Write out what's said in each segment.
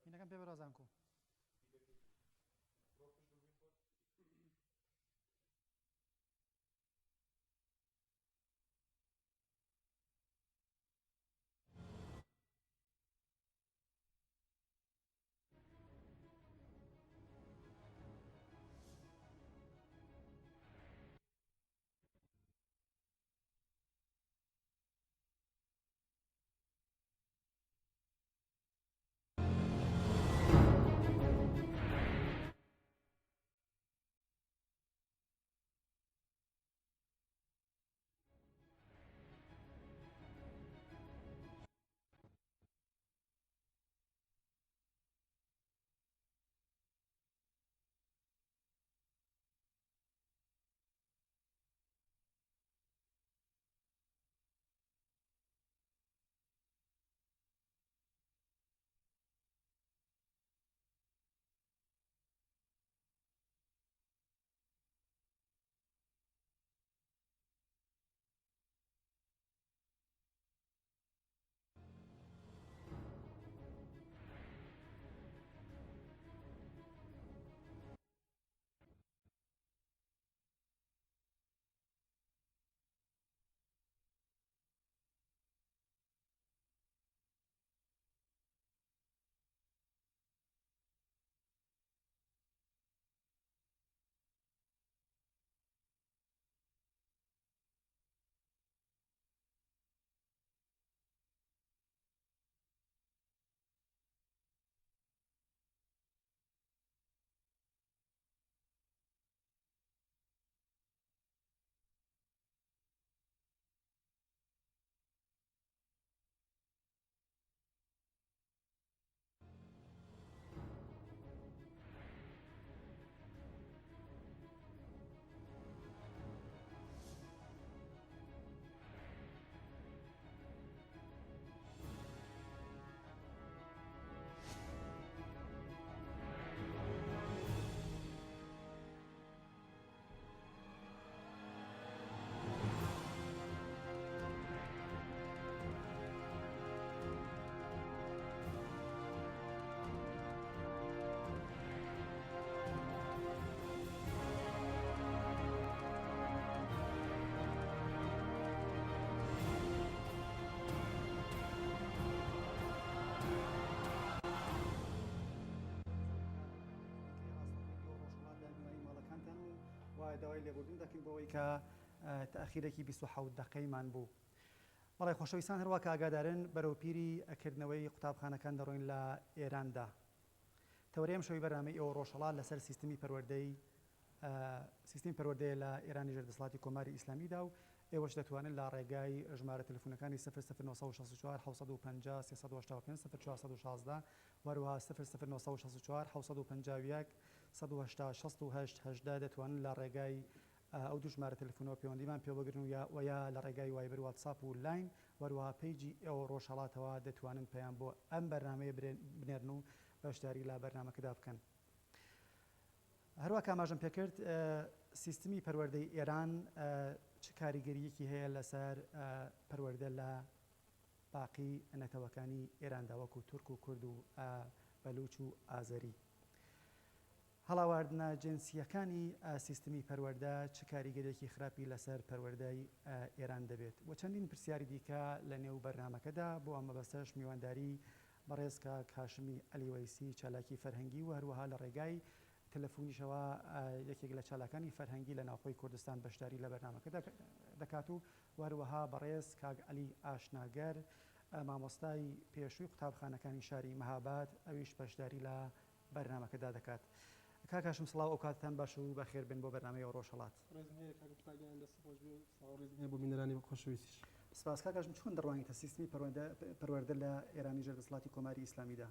هینەکەم پێ بەرازانکۆ داوای لێبوردن دەکەین بۆەوەی کە تەخیرێکی 27 دقەیمان بوو. بەڵێ خۆشەویستان هەروەکە ئاگادارن بەرەو پیری ئەکردنەوەی قوتابخانەکان دەڕۆین لە ئێراندا. تەورەیەم شەوی بەرنامەی ئێوە ڕۆژهەڵات لەسەر سیستمی پەروەردەیە لە ئێرانی ژێردەسەڵاتی کۆماری ئیسلامیدا و ئێوەش دەتوانن لە ڕێگای ژمارە تەلەفۆنەکانی 0964 750 385 0416 وەروەها 0964 751 186 دەتوانن لە ڕێگای ئەو دوو ژمارە تەلەفۆنەوە پەیوەندیمان پێ بگرن و یا لە ڕێگای وایبر واتساپ و لاین وەروەها پیجی ئێوە ڕۆژهەڵاتەوە دەتوانن پەیام بۆ ئەم بەرنامەیە بنێرن و بەشداری لە بەرنامەکەدا بکەن. هەروەکە ئاماژەم پێکرد سیستمی پەروەردەی ئێران چ کاریگەریەکی هەیە لەسەر پەروەردە لە باقی نەتەوەکانی ئێراندا وەکو تورک و کورد و بەلوچ و ئازەری. هەڵاواردنە جنسیەکانی سیستمی پەروەردە چ کاریگەریەکی خراپی لەسەر پەروەردەی ئێران دەبێت و چەندین پرسیاری دیکە لە نێو بەرنامەکەدا بۆ ئەمە بەسەش میوانداری بەڕێزکە کاشمی ئەلیوەیسی چالاکی فەرهەنگی و هەروەها لە ڕێگای تەلەفۆنیشەوە یەکێک لە چالاکانی فەرهەنگی لە ناوخۆی کوردستان بەشداری لە بەرنامەکە دەکات و وەروەها بەڕێز کاک ئەلی ئاشناگەر مامۆستای پێشووی قوتابخانەکانی شاری مەهاباد ئەویش بەشداری لە بەرنامەکەدا دەکات. کاکاشم سڵاو ئەو کاتتان باش و بەخێر بن بۆ بەرنامەی ڕۆژهەڵات. بۆ بینەرانی خۆشەویستیش. سپاس کاکاشم چۆن دەڕوانیتە سیستمی پەروەردە لە ئێرانی ژێردەسەڵاتی کۆماری ئیسلامیدا؟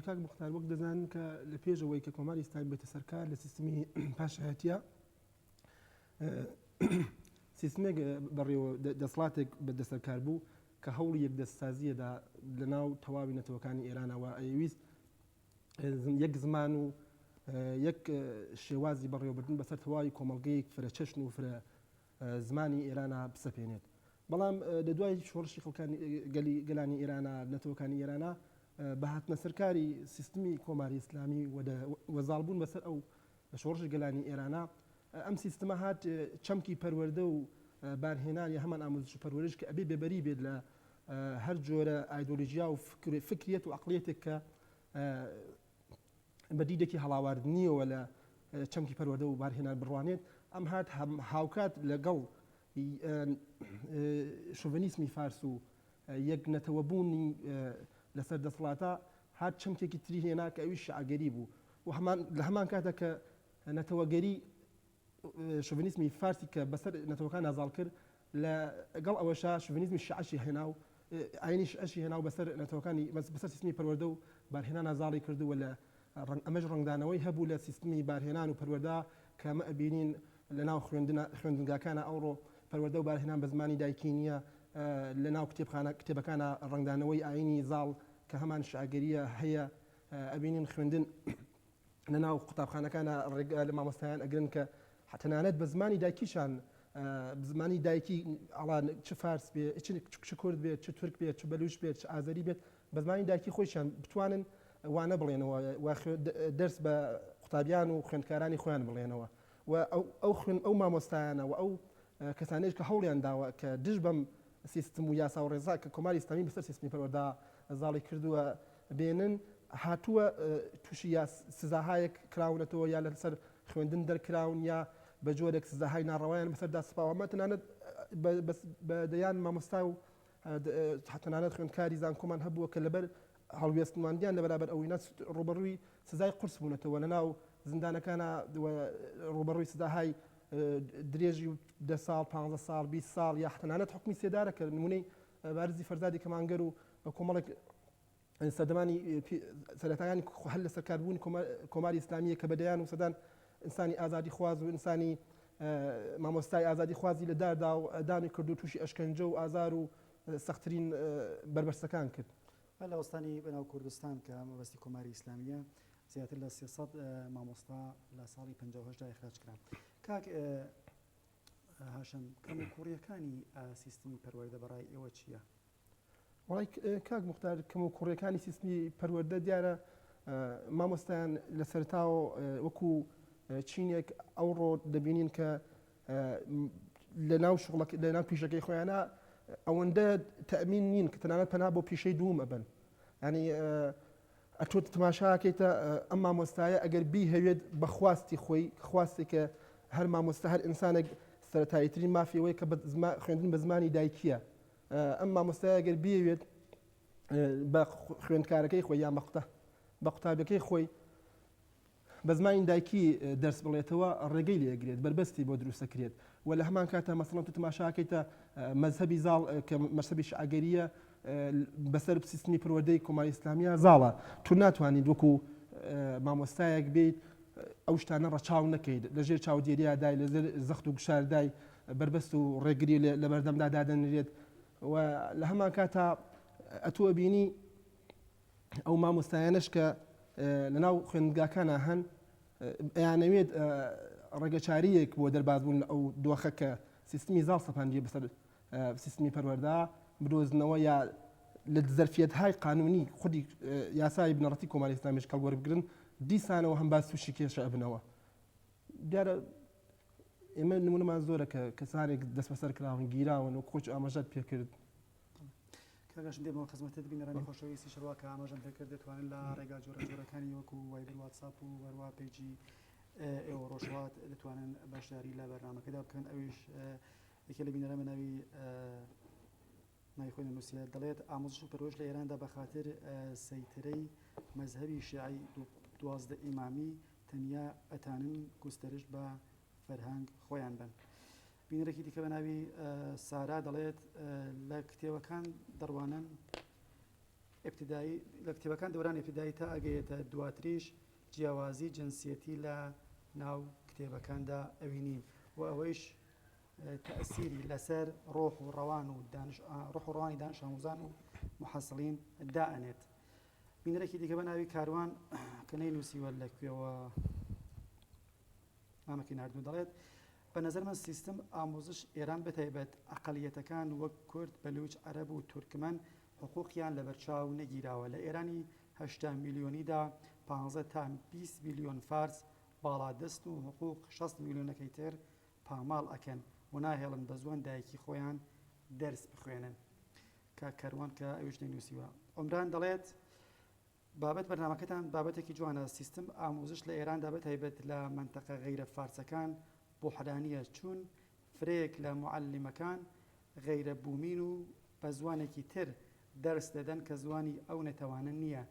کاک موختار وەک دەزانن کە لە پێشەوەی کە کۆماری ئیسلامی بێتە سەرکار لە سیستمی پاشایەتیە سیستمێک بەڕێوە دەسەڵاتێک بەدەسەرکار بوو کە هەوڵی یەکدەستسازیەدا لە ناو تەواوی نەتەوەکانی ئێرانەوە ئەویست یەک زمان و یەک شێوازی بەڕێوەبردن بەسەر تەواوی کۆمەڵگەیەک فرە چەشن و فرە زمانی ئێرانە بسەپێنێت بەڵام لە دوای شۆڕشی خەڵکانی گەلانی ئێرانە نەتەوەکانی ئێرانە بە هاتنە سەرکاری سیستمی کۆماری ئیسلامی وەزاڵبوون بەسەر ئەو شۆڕشی گەلانی ئێرانە ئەم سیستمە هات چەمکی پەروەردە و بارهێنان یا هەمان ئامۆزش و پەروەردش کە ئەبێ بێبەری بێت لە هەر جۆرە ئایدۆلۆژیا و فکریەت و عەقڵیەتێک کە بەدیدێکی هەڵاواردنیەوە لە چەمکی پەروەردە و بارهێنان بڕوانێت ئەم هات هاوکات لەگەڵ شۆڤینیسمی فارس و یەک نەتەوەبوونی لەسەر دەسەڵاتە هات چەمکێکی تری هێنا کە ئەویش شیعەگەری بوو و لە هەمان کاتە کە نەتەوەگەری شۆڤینیسمی فارسی کە بەسەر نەتەوەکان ئازاڵ کرد لەگەڵ ئەوەشا شۆڤینیسمی شیعەشی هێنا و ئاینی شیعەشی هێنا و بەسەر نەتەوەکانی بەسەر سیستمی پەروەردە و بارهێنان ئازاڵی کردووە لە ئەمەش ڕەنگدانەوەی هەبوو لە سیستمی بارهێنان و پەروەردە کە ئەمە ئەبینین لە ناو خوێندنگاکانە ئەوڕۆ پەروەردە و بارهێنان بە زمانی دایکی نییە لە ناو کتێبەکانە ڕەنگدانەوەی ئاینی زاڵ کە هەمان شیعەگەریە هەیە ئەبینین خوێندن لە ناو قوتابخانەکانە ڕێگا لە مامۆستایان ئەگرن کە تەنانەت بە زمانی دایکیشان زمانی دایکی ئەڵان چ فارس بێ چ کورد بێت چ تورک بێت چ بەلوچ بێت چ ئازەری بێت بە زمانی دایکی خۆیشان بتوانن وانە بڵێنەوە دەرس بە قوتابیان و خوێندکارانی خۆیان بڵێنەوە و ئەو مامۆستایانە و ئەو کەسانەیش کە هەوڵیان داوە کە دژ بەم سیستم و یاسا و ڕێزا کە کۆماری ئیسلامی بەسەر سیستمی پەروەردە زاڵی کردووە بێنن هاتووە تووشی سزاهایەک کراونەتەوە یا لەسەر خوێندن دەرکراون یا بە جۆرێک سزاهای ناڕەوایان بەسەردا سپاوەمە تەنانەت بە دەیان مامۆستا و تەنانەت خوێندکاری زانکۆمان هەبووە کە لەبەر هەڵوێستماندیان لە بەرابەر ئەوەی ڕوبەڕووی سزای قورس بوونەتەوە لە ناو زیندانەکانە ڕوبەڕووی سزاهای درێژی 10 ساڵ 15 ساڵ 20 ساڵ یا تەنانەت حکمی سێدارە کە نمونەی بارزی فەرزادی کەمانگەر و کۆمەڵێک سەردەمانی سەرەتایانی هەل لە سەرکاربوونی کۆماری ئیسلامیە کە بەدەیان و سەدان ئینسانی ئازادی خواز و ئینسانی مامۆستای ئازادی خوازی لە داردا و ئەدانی کرد و تووشی ئەشکەنجە و ئازار و سەختترین بربەرسەکان کرد. لە وەستانی بەناو کوردستان کە مەبەستی کۆماری ئیسلامیە زیاتر لە 300 مامۆستا لە ساڵی 58 ئەخراج کران. کاک هاشم کەم و کوڕیەکانی سیستمی پەروەردە بەڕای ئێوە چییە؟ وڵای کاک موختار کەم و کوڕیەکانی سیستمی پەروەردە دیارە مامۆستایان لە سەرتاوە وەکو چینێک ئەوڕۆ دەبینین کە لە ناو پیشەکەی خۆیانە ئەوەندە تەمین نین کە تەنانەت پەنا بۆ پیشەی دووم ئەبن ینی ئەتۆ تماشاکەیتە ئەم مامۆستایە ئەگەر بی هەوێت بە خواستی خۆی خواستی کە هەر مامۆستا هەر ئینسانێک سەرەتاییترین مافیەوەی کە خوێندن بە زمانی دایکیە ئەم مامۆستایە ئەگەر بیەوێت بە خوێندکارەکەی خۆی یان بە قوتابەکەی خۆی بە زمانی دایکی دەرس بڵێتەوە ڕێگەی لێگرێت بربەستی بۆ دروستەکرێت و لە هەمان کاتە مەسەڵەن تو تماشاکەیتە مەذهەبی زاڵ کە مەذهەبی شیعەگەریە بەسەر سیستمی پەروەردەی کۆماری ئیسلامیە زاڵە تو ناتوانیت وەکو مامۆستایەک بیت ئەو شتانە ڕەچاو نەکەیت لەژێر چاودێریادای لەژێر زەخت و گشاردای بربەست و ڕێگری لە بەردەمدا دادەنرێت و لە هەمان کاتە ئەتووە بینی ئەو مامۆستایانش کە لەناو خوێندگاکانە هەن ئەیانەوێت ڕێگەچاریەک بۆ دەربازبوون ئەو دۆخە کە سیستمی زاڵ سەپاندیە بەسەر سیستمی پەروەردە بدۆزنەوە یا لە زەرفیەتهای قانونی خودی یاسای بنەڕەتی کۆماری ئیسلامیش کەڵوەرە بگرن دیسانەوە هەم باس تووشی کێشە ئەبنەوە. دیارە ئێمە نمونەمان زۆرە کە کەسانێک دەست بەسەر کراون گیراون و کۆچ ئاماژەت پێکرد. کاگەشم دێمەوە خزمەتت بینەرانی خۆشەویستی شەڕوا کە ئاماژەم پێکرد دەتوانن لە ڕێگا جۆرەکانی وەکو وایبر واتساپ و وەروە پیجی ئێوە ڕۆژهات دەتوانن بەشداری لە بەرنامەکەدا بکەن. ئەویش یەکێ لە بینەرە مناوی مای خۆی نووسیە دەڵێت ئامۆزش و پەروەردە لە ئێراندا بەخاتر سەیترەی مەذهەبی شیعی 12 ئیمامی تەنیا ئەتانن گوستەرش بە فەرهەنگ خۆیان بن. بینەرێکی دیکە بە ناوی سارا دەڵێت لە کتێبەکان دەڕوانن لە کتێبەکان دەوران ئێبتیدایی تا ئەگەیەتە دواتریش جیاوازی جنسیەتی لە ناو کتێبەکاندا ئەوینین و ئەوەیش تەئسیری لەسەر ڕۆح و ڕەوانی دانش ئامۆزان و محەسڵین دائەنێت. بینەرێکی دیکە بە ناوی کاروان کە نەینووسیوە لەکوێوە مامەکی ناردوو دەڵێت بە نظر من سیستم ئامۆزش ئێران بتایبەت ئەقەلیەتەکان وەک کورد بەلوچ عەرەب و تورکمەن حقوقیان لە بەرچاو نەگیراوە لە ئێرانی 8 میلیۆنیدا 15 تا 20 میلیۆن فارس باڵادەست و حقوق 6 میلیۆنەکەی تر پاماڵ ئەکەن و ناهێڵن بە زوان دایکی خۆیان دەرس بخوێنن کە کەروان کە ئەوش نەنووسیوە عمران دەڵێت بابەت بەرنامەکەتان بابەتێکی جوانە سیستم ئامۆزش لە ئێراندا بەتایبەت لە منتەقە غەیرە فارسەکان بۆحرانیە چون فرێک لە معلمەکان غەیرە بوومین و بە زوانێکی تر دەرس دەدەن کە زوانی ئەو نەتەوانن نییە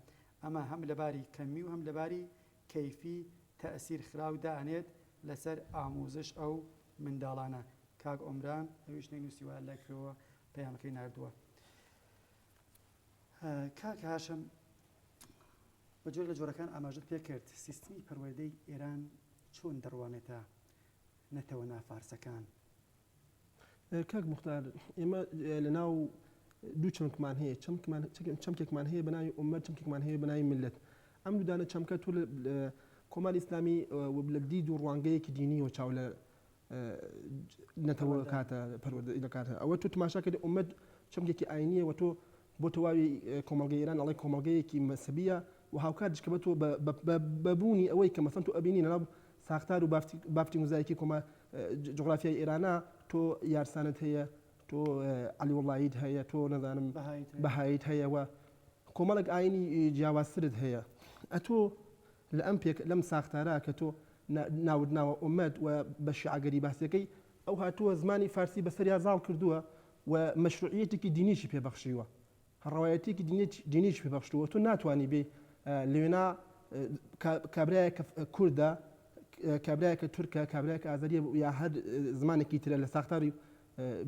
ئەمە هەم لەباری کەمی و هەم لەباری کەیفی تەئسیر خراو دانێت لەسەر ئامۆزش ئەو منداڵانە کاک عمران ئەویش نەنووسیوە لەکرەوە پەیامەکەی ناردووە کاک هاشم بە جۆر لە جۆرەکان ئاماژت پێ کرد سیستمی پەروەردەی ئێران چۆن دەڕوانێتە نەتەوەنا فارسەکان کاک مختار ئێمە لەناو دوو چەمکمان هەیە چەمکێکمان هەیە بەناوی ئومەت چەمکێکمان هەیە بەناوی ملت ئەم دوودانە چەمکە تۆ کۆماری ئیسلامی لە دید و ڕوانگەیەکی دینیەوە چاو لە نەتەوە کاتە پەروەردەی دەکاتە ئەوە تۆ تماشا کردی ئومەت چەمکێکی ئاینیە و تۆ بۆ تەواوی کۆمەڵگەی ئێران ئەڵێ کۆمەڵگەیەکی مەسەبیە و هاوکات دشکە بە تۆ بەبوونی ئەوەی کە مەسەن تۆ ئەبینی لەناو ساختار و بافتی موزایکی کۆمە جغرافیای ئێرانە تۆ یارسانت هەیە تۆ عەلی وەڵاییت هەیە تۆ نەزانم بەهاییت هەیە و کۆمەڵێک ئاینی جیاوازترت هەیە ئەتۆ لە ئەم پێک لەم ساختارە کە تۆ ناود ناوە ئومەت و بە شیعەگەری باسیەکەی ئەو هاتووە زمانی فارسی بەسەریا زاڵ کردووە و مەشروعیەتێکی دینیشی پێبەخشیوە هەڕەوایەتێکی دینیش پێبەخشتووە تۆ ناتوانانی بێ لێنا کابرایەکە کووردە کابرایەکە تورکە کابرایەکە ئازاریە یا هەر زمانێکی ترە لە ساختاری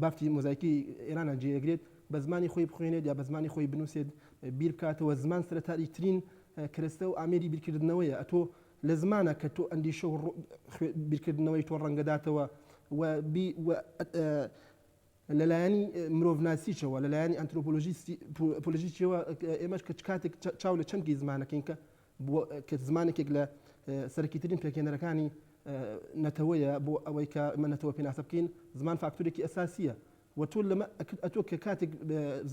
بافتی مۆزایکی ئێرانە جێگرێت بە زمانی خۆی بخوێنێت یا بە زمانی خۆی بنووسێت بیر بکاتەوە زمان سەرەتایی ترین کەرەستە و ئامێری بیرکردنەوەیە ئەتۆ لە زمانە کە تۆ ئەندیشە و بیرکردنەوەی تۆ ڕەنگەداتەوە و لەلایەنی مرۆڤناسیچەوە لەلایەنی ئەنترۆپۆلۆژیچەوە ئێمەش کە کاتێک چاو لە چەمکی زمانەکەین کە زمانێکێک لە سەرکیترین پێکێنەرەکانی نەتەوەیە بۆ ئەوەی کە ئەمە نەتەوە پێناسە بکەین زمان فاکتورێکی ئەساسیە و تۆ ئەتۆ کە کاتێک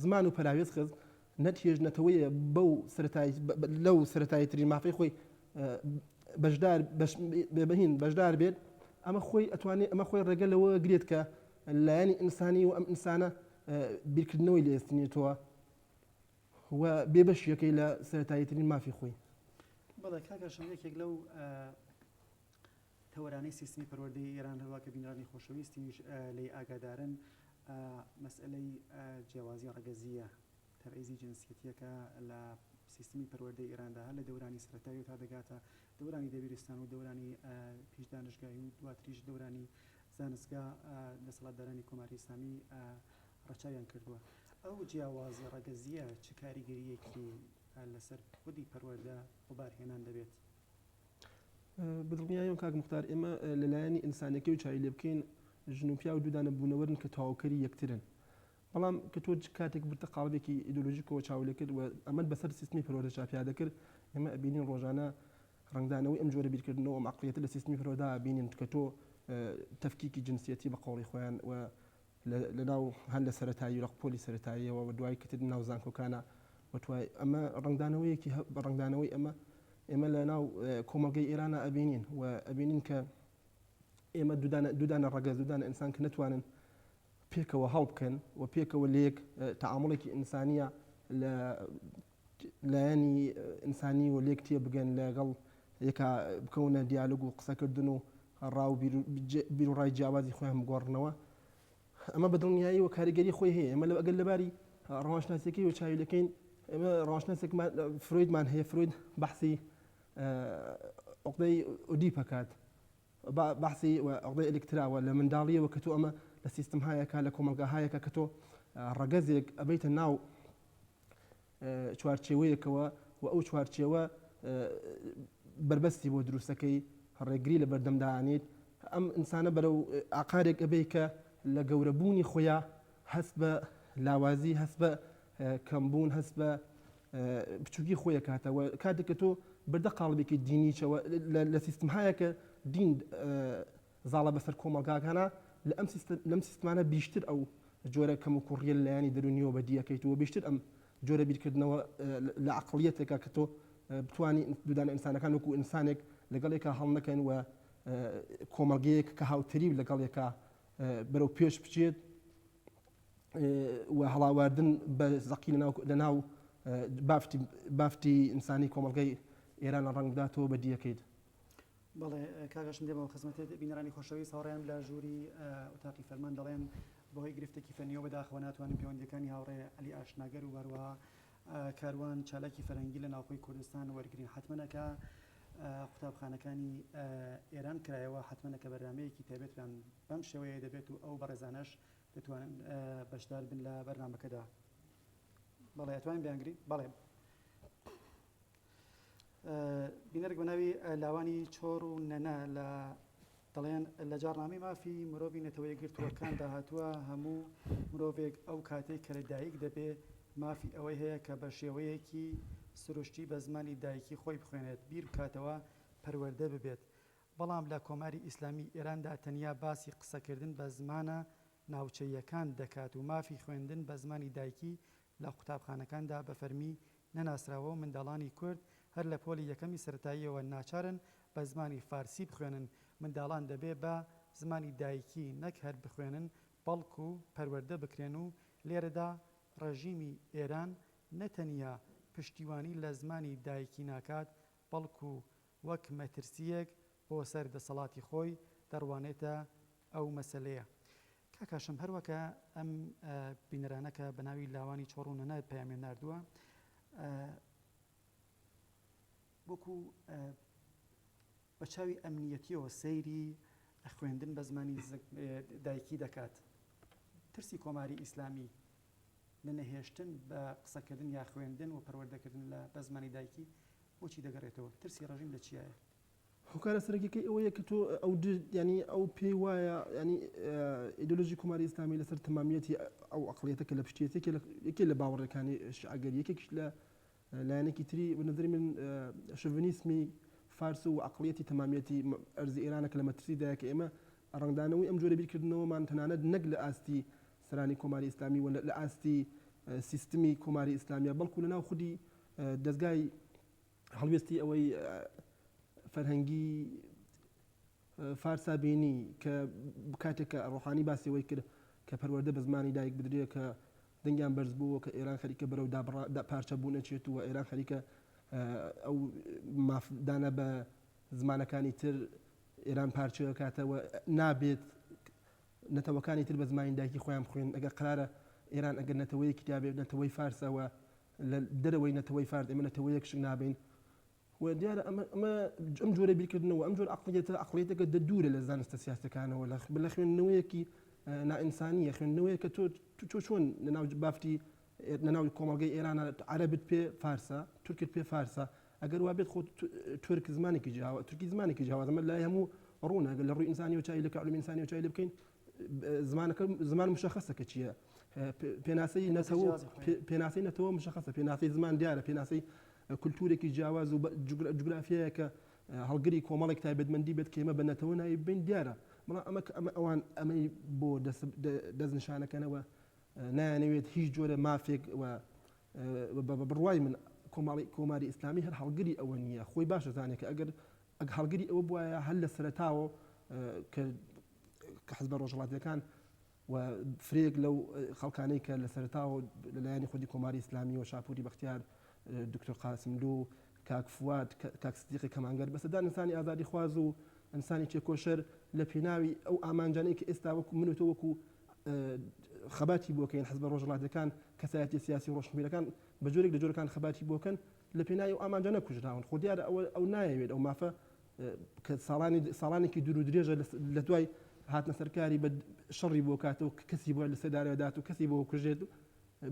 زمان و پەراوێز خست نەتێژ نەتەوەیە لەو سەرەتاییترین مافەی خۆی بەشدار بێت ئەمە خۆی ئەتوانێت ئەمە خۆی ڕێگە لەوە گرێت کە لایەنی ئینسانی و ئەم ئینسانە بیرکردنەوەی لە ئێستنێتەوە و بێبەشیەکەی لە سەرەتاییترین مافی خۆی بەڵێ کاکەشم یەکێک لەو تەوەرانەی سیستمی پەروەردەی ئێران هەروە کە بینرانی خۆشەویستیش لێی ئاگادارن مەسئلەی جیاوازی ڕەگەزیە تەبعیزی جنسیەتیەکە لە سیستمی پەروەردەی ئێراندا هەر لە دەورانی سەرەتایی و تا دەگاتە دەورانی دەبیرستان و دەورانی پیش دانشگاهی و دواتریش دەورانی زانستگا دەسەڵاتدارانی کۆماری ئیسلامی ڕەچاویان کردووە ئەو جیاوازی ڕەگەزیە چ کاریگەریەکی لەسەر خودی پەروەردە وەبارهێنان دەبێت بدڵنیایەوە کاک مختار ئێمە لەلایەنی ئینسانەکەی و چاوی لێ بکەین ژن و پیا و دوودانە بوونەوەرن کە تەواوکەری یەکترن بەڵام کە تۆ کاتێک برتە قاڵبێکی ئیدۆلۆژیکەوە چاو لێ کرد و ئەمە بەسەر سیستمی پەروەردە چاپیادە کرد ئێمە ئەبینین ڕۆژانە ڕنگدانەوەی ئەم جۆرە بیرکردنەوە عەقڵیەتە لە سیستمی پەروەردە ئەبینین کە تۆ تەفکیکی جنسیەتی بە قۆڵی خۆیان و لەناو هەر لە سەرەتایی ڕقپۆلی سەرەتاییەوە و دوای کتر ناو زانکۆکانە وتوای ئەمە ڕنگدانەوەیەکی ڕنگدانەوەی ئێمە لە ناو کۆمەڵگەی ئێرانە ئەبینین و ئەبینین کە ئێمە دوودانە ڕەگەز دوودانە ئینسان کە نتوانن پێکەوە هەڵ بکەن و پێکەوە لەیەک تەعامڵێکی ئینسانیە لە لایەنی ئینسانی و لێک تێ بگەن لەگەڵ یەکا بکەونە دیالۆگ و قسەکردن و ڕاو بیر و ڕای جیاوازی خۆیان بگۆڕنەوە ئەمە بەدڵنیایی و کاریگەری خۆی هەیە ئێمە لەو ئەگەر لەباری ڕەواشناسیەکەی و چاوی دەکەین ئێمە ڕەواشناسێکمان فرۆیدمان هەیە فرۆید بەحسی عقدەی ئۆدیپ کات بەحسی عقدەی ئەلکتراوە لە منداڵیەوە کە تۆ ئەمە لە سیستم هایەکە لە کۆمەلگاهایەکە کە تۆ ڕەگەزێک ئەبەیتە ناو چوارچێوەیەکەوە و ئەو چوارچێوە بربەستی بۆ دروستەکەی ڕێگری لە بەردەمدانێت ئەم ئینسانە بەرەو عقارێک ئەبێ کە لە گەورەبوونی خۆیان هەست بە لاوازی هەست بە کەمبوون هەست بە بچووکی خۆیە کاتەوە کاتێک کە تۆ بەردە قاڵبێکی دینیچەوە لە سیستم هایە کە دین زاڵە بەسەر کۆمەڵگاکانە لەم سیستمانە بیشتر ئەو جۆرە کەم و کوڕیە لایانی دەرونیەوە بەدیەکەیتەوە بیشتر ئەم جۆرە بیرکردنەوە لە عقلیەتێکە کە تۆ بتوانی دوودانە ئینسانەکان وەکو ئینسانێک لەگەڵێکە هەڵ نەکەن و کۆمەڵگەیەک کە هاوتەری لەگەڵێکە بەرەو پێش بچێت و هەڵاواردن بە زەقی لەناو بافتی ئینسانی کۆمەڵگەی ئێرانە ڕەنگداتەوە بە دیەکەیت. بەڵێ کاگەشم دێمەوە خزمەتێت بینەرانی خۆشەوی ساڕیان لە ژووری ئوتاقی فەرمان دەڵێن بەهۆی گرفتێکی فەنیەوە بەداخەوە ناتوانین پەیوەندیەکانی هاوڕێ عەلی ئاشناگەر و هەروەها کاروان چالاکی فەرەنگی لە ناوخۆی کوردستان وەرگرین حتمەنەکە قوتابخانەکانی ئێران کرایەوە حتمەنەکە بەرنامەیەکی تایبەتیان بەم شێوەیە دەبێت و ئەو بەڕێزانەش دەتوانن بەشدار بن لە بەرنامەکەدا. بەڵێ ئەتوانین بیانگری؟ بەڵێ بینەرێک بە ناوی لاوانی چۆڕ و نەنە لە دەڵێن لە جارنامەی مافی مرۆڤی نەتەوەی گرتووەکان داهاتووە هەموو مرۆڤێک ئەو کاتێک کە لە دایک دەبێت مافی ئەوەی هەیە کە بە شێوەیەکی سروشتی بە زمانی دایکی خۆی بخوێنێت بیر بکاتەوە پەروەردە ببێت. بەڵام لە کۆماری ئیسلامی ئێراندا تەنیا باسی قسەکردن بە زمانە ناوچەیەکان دەکات و مافی خوێندن بە زمانی دایکی لە قوتابخانەکاندا بە فەرمی نەناسراوە و منداڵانی کورد هەر لە پۆلی یەکەمی سەرەتاییەوە ناچارن بە زمانی فارسی بخوێنن. منداڵان دەبێ بە زمانی دایکی نەک هەر بخوێنن بەڵکو و پەروەردە بکرێن و لێرەدا ڕەژیمی ئێران نەتەنیا پشتیوانی لە زمانی دایکی ناکات بەڵکو وەک مەترسیەک بۆ سەر دەسەڵاتی خۆی دەڕوانێتە ئەو مەسەلەیە. کاکاشم هەروەکە ئەم بینەرانەکە بە ناوی لاوانی چۆڕ و نەنە پەیامیان ناردووە وەکو بە چاوی ئەمنیەتیەوە سەیری خوێندن بە زمانی دایکی دەکات. ترسی کۆماری ئیسلامی لە نەهێشتن بە قسەکردن یا خوێندن و پەروەردەکردن بە زمانی دایکی بۆچی دەگەڕێتەوە؟ ترسی ڕەژیم لە چیایە؟ هۆکارە سەرەکیەکەی ئەوەیە کە تۆ ینی ئەو پێی وایە ینی ئیدۆلۆژی کۆماری ئیسلامی لەسەر تەمامیەتی ئەو عەقڵیەتە لە پشتیەتی لە باوەڕەکانی شیعەگەری یەکێکیش لە لایەنێکی تری بەنظری من شۆڤینیسمی فارس و عەقڵیەتی تەمامیەتی ئەرزی ئێرانە کە لە مەترسیدایە کە ئێمە ڕەنگدانەوەی ئەم جۆرە بیرکردنەوەمان تەنانەت نەک لە ئاستی سەرانی کۆماری ئیسلامی و لە ئاستی سیستمی کۆماری ئیسلامیە بەڵکو لەناو خودی دەستگای هەڵوێستی ئەوەی فەرهەنگی فارسا بینی کە کاتێک کە ڕۆحانی باسیەوەی کرد کە پەروەردە بە زمانی دایک بدرێت کە دەنگیان بەرز بووە کە ئێران خەریکە بەرەو پارچە بوو نەچێت و ئێران خەریکە ئەو مافدانە بە زمانەکانی تر ئێران پارچەوە کاتەوە نابێت نەتەوەکانی تر بە زمانی دایکی خۆیان بخوێن. ئەگەر قرارە ئێران ئەگەر نەتەوەی کتابێت نەتەوەی فارسەوە لە دەرەوەی نەتەوەی فارس ئێمە نەتەوەیەکش نابین و دیارە ئەمە ئەم جۆرە بیرکردنەوە ئەم جۆر عەقڵیەتەکە دەدوورە لە زانستە سیاسەکانەوە لە خوێندنەوەیەکی نائینسانیە خوێندنەوەیە کە تۆ چۆن لەناو بافتی لەناو کۆمەڵگەی ئێرانە عەرەبت پێ فارسە تورکت پێ فارسە ئەگەر وا بێت خۆ تورک زمانێکی جیاوازە تورکی زمانێکی جیاوازە ئەمە لای هەموو ڕوونە لە ڕووی ئینسانی و چای لە کەعلومی ئینسانی و چای لێ بکەین زمان مشخصە کە چییە پێناسەی نەتەوە مشخصە پێناسەی زمان دیارە پێناسەی کولتورێکی جیاواز و جوگرافیایە کە هەڵگری کۆمەڵێک تایبەتمەندی بێت کە ئێمە بە نەتەوە نایب بین دیارە بەڵام ئەوان ئەمەی بۆ دەستنیشانەکەنەوە نایانەوێت هیچ جۆرە مافێک بڕوای من کۆماری ئیسلامی هەر هەڵگری ئەوە نییە خۆی باشە زانێت کە ئەگەر هەڵگری ئەوە بواە هەر لە سەرەتاوە کە حەزبە ڕۆژهەڵاتیەکان و فرێک لەو خەڵکانەی کە لە سەرەتاوە لەلایەنی خودی کۆماری ئیسلامی و شاپوری بەختیار دکتۆر قاسملو کاک فواد کاک سدیقی کەمانگەر بەسەردان ئینسانی ئازادی خواز و ئینسانی چێکۆشەر لە پێناوی ئەو ئامانجانەی کە ئێستا وەکو من و تۆ وەکو خەباتی بۆکەین حەزبە ڕۆژهەڵاتیەکان کەسایەتی سیاسی و ڕۆژنبیرەکان بە جۆرێک لە جۆرەکان خەباتی بۆکەن لە پێناوی ئەو ئامانجانە کوژراون خۆ دیارە ئەو نایەوێت ئەو مافە کە ساڵانێکی دوور و درێژە لە دوای هاتنە سەرکاری بە شەڕی بۆ کاتەوە کەسی بۆ لە سەردارەدات و کەسی بۆ کوژێت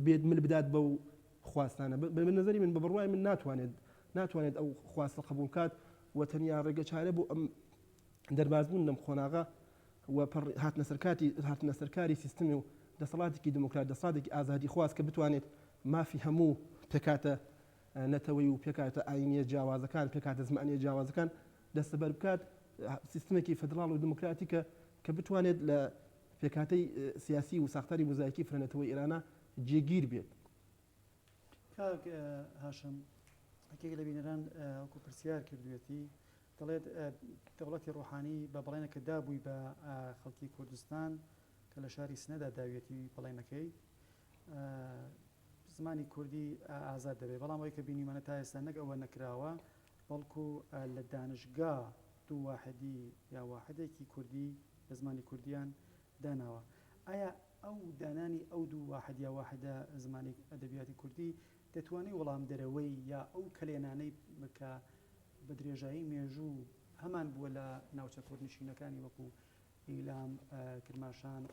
بێت مل بدات بەو خواستانە بە نظری من بە بڕوای من ناتوانێت ئەو خواستە قبول کات و تەنیا ڕێگە چارە بۆ ئەم دەربازبوون لەم خۆناغا و هاتنە سەرکاری سیستمی و دەسەڵاتێکی دموکرات دەسەڵاتێکی ئازادی خواست کە بتوانێت مافی هەموو پێکاتە نەتەوەی و پێکاتە ئاینیە جیاوازەکان پێکاتە زمانیە جیاوازەکان دەستەبەر بکات سیستمێکی فدراڵ و دموکراتیکە کە بتوانێت لە پێکاتەی سیاسی و ساختاری موزایکی فرێنێتەوەی ئێرانە جێگیر بێت. کاک هاشم هەکێک لە بینەران وەکو پرسیار کردوێتی دەڵێت دەوڵەتی ڕۆحانی بە بەڵێنێکە دابووی بە خەڵکی کوردستان کە لە شاری سنەدا داوێتی بەڵێنەکەی زمانی کوردی ئازاد دەبێت بەڵام ئەوەی کە بینیمانە تا ئێستا نەک ئەوە نەکراوە بەڵکو لە دانشگا دوو واحدی یا واحدێکی کوردی لە زمانی کوردیان داناوە. ئایا ئەو دانانی ئەو دوو واحد یا واحدە زمانی ئەدەبیاتی کوردی دەتوانێت وەڵام دەرەوەی یا ئەو کلێنانەی بکە بە درێژایی مێژوو هەمان بووە لە ناوچە کوردنشینەکانی وەکو ئیلام، کرماشان،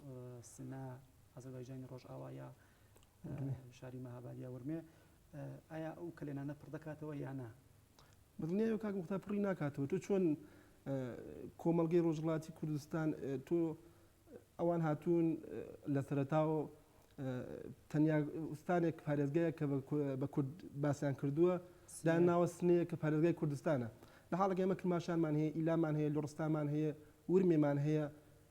سنا، ئازەربایجانی ڕۆژئاوا یا شاری مەهاباد یا ورمێ، ئایا ئەو کلێنانە پڕ دەکاتەوە یان نا؟ بەدڵنیایە کاک موختار پڕی ناکاتەوە. تۆ چۆن کۆمەڵگەی ڕۆژهەڵاتی کوردستان تۆ ئەوان هاتوون لە سەرەتاوە تەنیا ئوستانێک پارێزگایە کە بە کورد باسییان کردووە داناوە سنەیە کە پارێزگای کوردستانە، لە حاڵێک ئێمە کرماشانمان هەیە، ئیلامان هەیە، لۆڕستانمان هەیە، ورمێمان هەیە،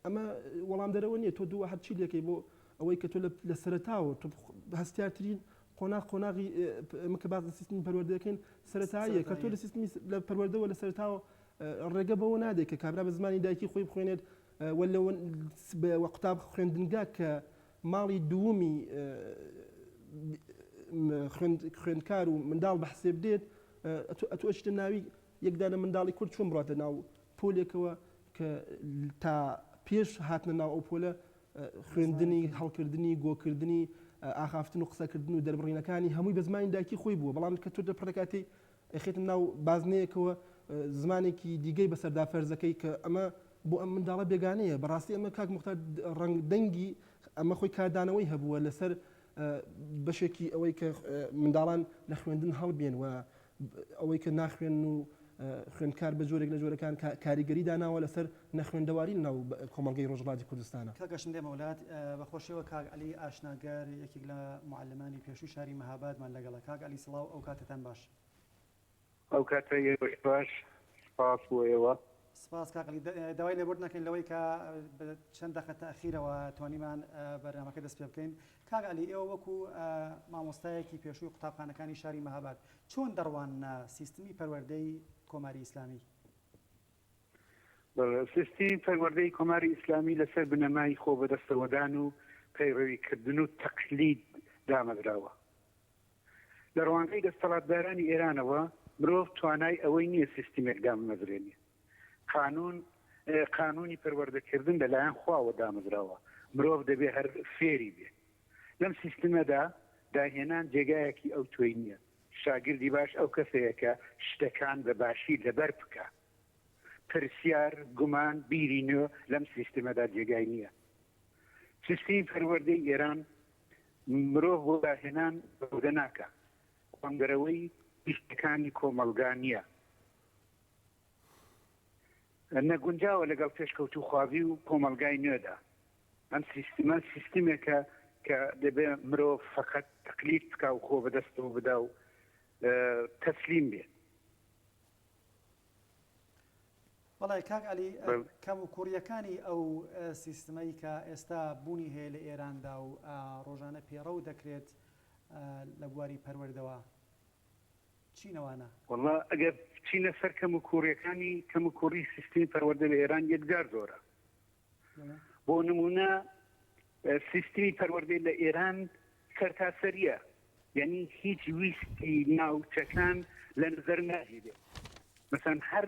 ئەمە وەڵام دەرەوە نییە. تۆ دوو هەر چی لەکەی بۆ ئەوەی کە تۆ لە سەرەتاوە تۆ هەستیارترین قۆناغی ئەمە کە باز لە سیستمی پەروەردەکەین سەرەتاییە کە تۆ لە سیستمی لە پەروەردەوە لە سەرەتاوە ڕێگە بەوە نادێت کە کابرا بە زمانی دایکی خۆی بخوێنێت ولا بە قوتاب خوێندنگا کە ماڵی دووەمی خوێندکار و منداڵ بە حسێ بدێت ئەتۆ ئەچتە ناوی یەکدا لە منداڵی کورد چۆن بڕاتە ناو پۆلێکەوە کە تا پێش هاتنە ناو ئەو پۆلە خوێندنی هەڵکردنی گۆکردنی ئاخافتن و قسەکردن و دەربڕینەکانی هەمووی بە زمانی دایکی خۆی بووە، بەڵام کە تۆ دەپڕەکاتی ئەخێتە ناو بازنەیەکەوە زمانێکی دیگەی بەسەردا فەرزەکەی کە ئەمە بۆ ئەم منداڵە بێگانەیە. بەڕاستی ئەمە کاک موختار ڕەنگ دەنگی ئەمە خۆی کاردانەوەی هەبووە لەسەر بەشێکی ئەوەی کە منداڵان لە خوێندن هەڵبێن و ئەوەی کە ناخوێن و خوێندکار بە جۆرێک لە جۆرەکان کاریگەری داناوە لەسەر نەخوێندەواری ناو کۆمەڵگەی ڕۆژهەڵاتی کوردستانە. کاگەشم دێمە وڵات بەخۆشیەوە کاک عەلی ئاشناگەر یەکێک لە معلمانی پێشووی شاری مەهابادمان لەگەڵە. کاک عەلی سڵاو، ئەو کاتتان باش. ئەو کاتە باش، سپاس بۆ ئێوە. سپاس کاک عەلی. داوای لێبوردن نەکەین لەوەی کە چەند دەقە تەخیرەوە توانیمان بەرنامەکە دەست پێ بکەین. کاک عەلی، ئێوە وەکو مامۆستایەکی پێشووی قوتابخانەکانی شاری مەهاباد چۆن دەڕوانە سیستمی پەروەردەی کۆماری ئیسلامی؟ سیستمی پەروەردەی کۆماری ئیسلامی لەسەر بنەمای خۆ بەدەستەوەدان و پەیڕەویکردن و تەقلید دامەدراوە. لە ڕوانگەی دەسەڵاتدارانی ئێرانەوە مرۆڤ توانای ئەوەی نییە سیستمێک دامەدرێنێ. قانونی پەروەردەکردن لەلایەن خواوە دامەدراوە، مرۆڤ دەبێ هەر فێری بێ. لەم سیستمەدا داهێنان جێگایەکی ئەو توێی نییە. شاگردی باش ئەو کەسەیە کە شتەکان بە باشی لەبەر بکە. پرسیار، گومان، بیری نوێ لەم سیستمەدا جێگای نییە. سیستمی پەروەردەی ئێران مرۆڤ بۆ داهێنان بەودە ناکە، قۆنگەرەوەی شتەکانی کۆمەلگا نییە. نەگونجاوە لەگەڵ پێشکەوتو خواوی و کۆمەلگای نوێدا. ئەم سیستمە سیستمێکە کە دەبێ مرۆڤ فقط تەقلید بکە و خۆ بەدەستەوە بدا و تەسلیم بێ. وەڵای کاک عەلی، کەم و کوڕیەکانی ئەو سیستمەی کە ئێستا بوونی هەیە لە ئێراندا و ڕۆژانە پێڕەو دەکرێت لە بواری پەروەردەوە چینەوانە؟ وەڵا ئەگەر چینە سەر کەم و کوڕیەکانی کەم و کوڕی سیستمی پەروەردە لە ئێران یەکجار زۆرە. بۆ نمونە سیستمی پەروەردەی لە ئێران سەرتاسەریە، یعنی هیچ ویستی ناوچەکان لە نظر ناهێنێت. مثلا هەر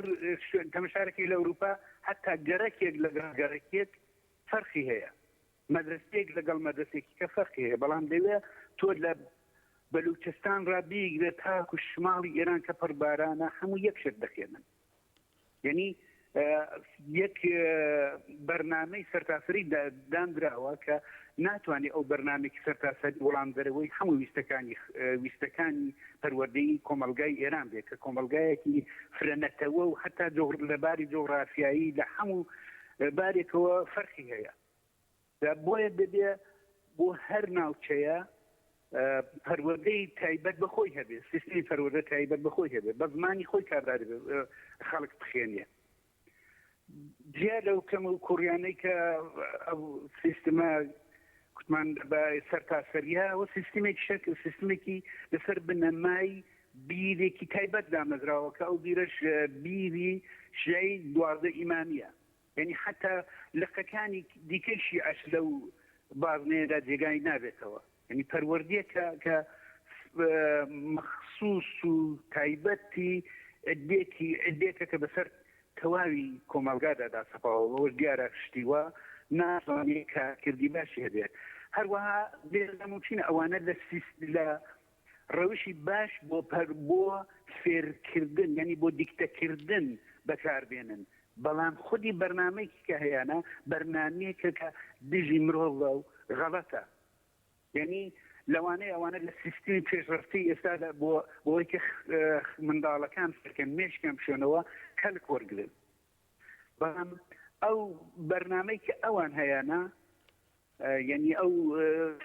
تەمەشارێکی لە ئەوروپا حتا گەرەکێک لەگەڵ گەرەکێک فەرقی هەیە، مەدرسەیەک لەگەڵ مەدرسێکی کە فەرقی هەیە، بەڵام دەوێت تۆ لە بەلوچستان ڕابیگرێت تاکو شماڵی ئێران کە پڕبارانە هەموو یەک شت دەخێنن. یعنی یەک بەرنامەی سەرتاسەری دانراوە کە ناتوانێت ئەو بەرنامێکی سەرتاسەری وەڵامدەرەوەی هەموو ویستەکانی پەروەردەی کۆمەلگای ئێران بێت کە کۆمەلگایەکی فرەنەتەوە و حتا لەباری جۆغرافیایی لە هەموو بارێکەوە فەرقی هەیە. بۆیە دەبێ بۆ هەر ناوچەیە پەروەردەی تایبەت بەخۆی هەبێ، سیستمی پەروەردە تایبەت بەخۆی هەبێ، بە زمانی خۆی کارداری خەڵک بخێنێ. جیا لەو کەم و کوڕیانەی کە ئەو سیستمە کوتمان بە سەرتاسەریە و سیستمێکی لەسەر بنەمای بیرێکی تایبەت دامەزراوە کە ئەو بیرەش بیری شیعی 12 ئیمامیە، یعنی حتا لقەکانی دیکەشی ئەش لەو بازنەیەدا جێگای نابێتەوە، یعنی پەروەردیە کە مەخصوص و تایبەتی عدێکە کە بەسەر تەواوی کۆمەلگادادا سەپاوەوە دیارە شتیوە نازانێت کارکردی باشی هەبێت. هەروەها بێزەموچینە ئەوانە لە ڕەوشی باش بۆ فێرکردن، یعنی بۆ دیکتەکردن بەکاربێنن، بەڵام خودی بەرنامەیەکی کە هەیەە بەرنامەیەکە کە دژی مرۆڤ و غەڵەتە، یعنی لەوانەیە ئەوانە لە سیستمی پێشڕەفتی ئێستادا بۆی کە منداڵەکان فکەن مێشکەم بشێنەوە کەلک وەرگن، بەڵام ئەو بەرنامەی کە ئەوان هەیەە یعنی ئەو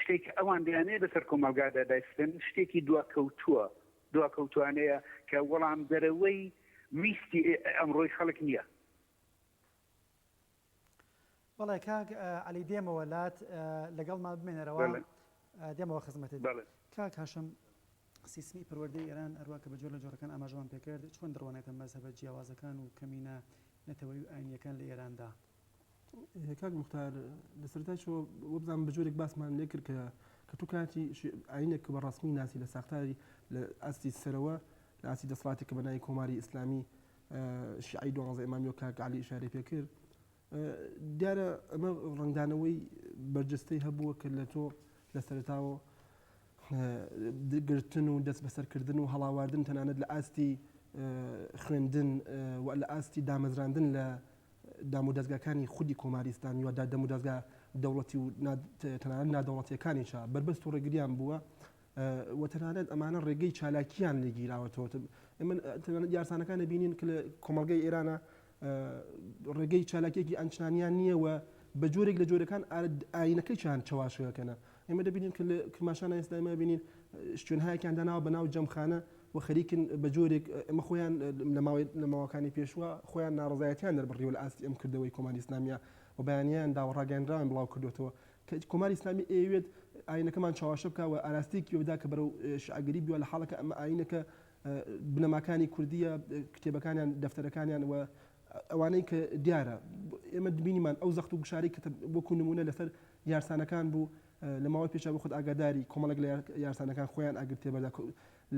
شتێکی ئەوان دەیانەیە بەسەر کۆمەلگادا دایستن شتێکی دواکەوتوانەیە کە وەڵام دەرەوەی ویستی ئەمڕۆی خەڵک نییە. بەڵێ کاک عەلی دێمەوە لات لەگەڵمان بمێنەرەوە دێمەوە خزمەتت. کاک هاشم سیستمی پەروەردەی ئێران هەروە کە بە جۆر لە جۆرەکان ئاماژەوان پێکرد چۆن دڕوانێتە مەزهەبە جیاوازەکان و کەمینە نەتەوەی و ئاینیەکان لە ئێراندا؟ کاک مختار لەسەرتاشەوە وە بزانم بە جۆرێک باسمان لێ کرد کە تو کاتی ئاینێک بە ڕسمی ناسی لە ساختاری لە ئاستی سەرەوە لە ئاستی دەسڵاتی کە بەناوی کۆماری ئیسلامی شیعی 12 ئیمامی و کاک عەلی ئیشارەی پێکرد، دیارە ئەمە ڕنگدانەوەی بەرجەستەی هەبووە کە لە تۆ لە سەرتاوە گرتن و دەست بەسەرکردن و هەڵاواردن تەنانەت لە ئاستی خوێندن و لە ئاستی دامەزراندن لە دامودەستگاکانی خودی کۆماری ئیسلامی و دەمودەستگا دەوڵەتی و تەنانەت نادەوڵەتیەکانیشە بربەست و ڕێگریان بووە و تەنانەت ئەمانە ڕێگەی چالاکیان لێگیراوەتەوە. ئێمە تەنانەت یارسانەکان دەبینین کە لە کۆمەلگای ئێرانە ڕێگەی چالاکیەکی ئەنچنانیان نییە و بە جۆرێک لە جۆرەکان ئاینەکەیان چاواشەکەنە. ئێمە دەبینین کە لە کماشانە ئێستامە بینین شوێنهایەکیان داناوە بەناو جەمخانە و خەریکن بە جۆرێک ئەمە خۆیان لە ماوەکانی پێشوە خۆیان ناڕزایەتیان دەربڕیەوە لە ئاستی ئەم کردەوەی کۆماری ئیسلامیە و بەیانیان داوەڕاگەاندراوان بڵاو کردوێتەوە کە کۆماری ئیسلامی ئەوێت ئاینەکەمان چاواشە بکە و ئاراستێکی بدا کە بەرەو شعگەری بیوە لە حاڵەکە ئەمە ئاینەکە بنەماکانی کوردیە کتێبەکانیان دەفتەرەکانیان و ئەوانەی کە دیارە ئێمە دبینیمان ئەو زەخت و گوشاری کە وەکو نمونە لەسەر یارسانەکان بوو لە ماوەی پێشە بە خۆت ئاگاداری کۆمەڵێک لە یارسانەکان خۆیان ئاگرتێ بەدا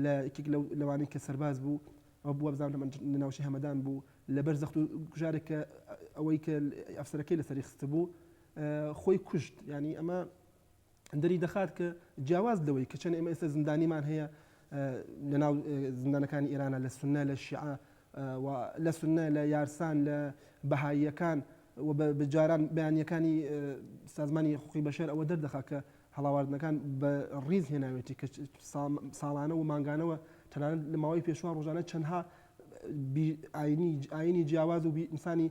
لە یەکێک لەوانەی کە سەرباز بوو ئەو بووە بزانم لە ناوچەی هەمەدان بوو لەبەر زەخت و گوژارێک کە ئەوەی کە ئەفسەرەکەی لەسەری خستە بوو خۆی کوشت. ینی ئەمە دەری دەخات کە جیاواز لەوەی کە چەند ئێمە ئێستا زندانیمان هەیە لەناو زندانەکانی ئێرانە لە سونە لە شیعە لە سونە لە یارسان لە بەهاییەکان و بەجاران بەیانیەکانی سازمانی حقوقی بەشەر ئەوە دەردەخات کە هەڵاواردنەکان بە ڕیز هێناوێتی کە ساڵانە و مانگانەوە تەنانەت لە ماوەی پێشوا ڕۆژانە چەندها ئاینی جیاواز و ئینسانی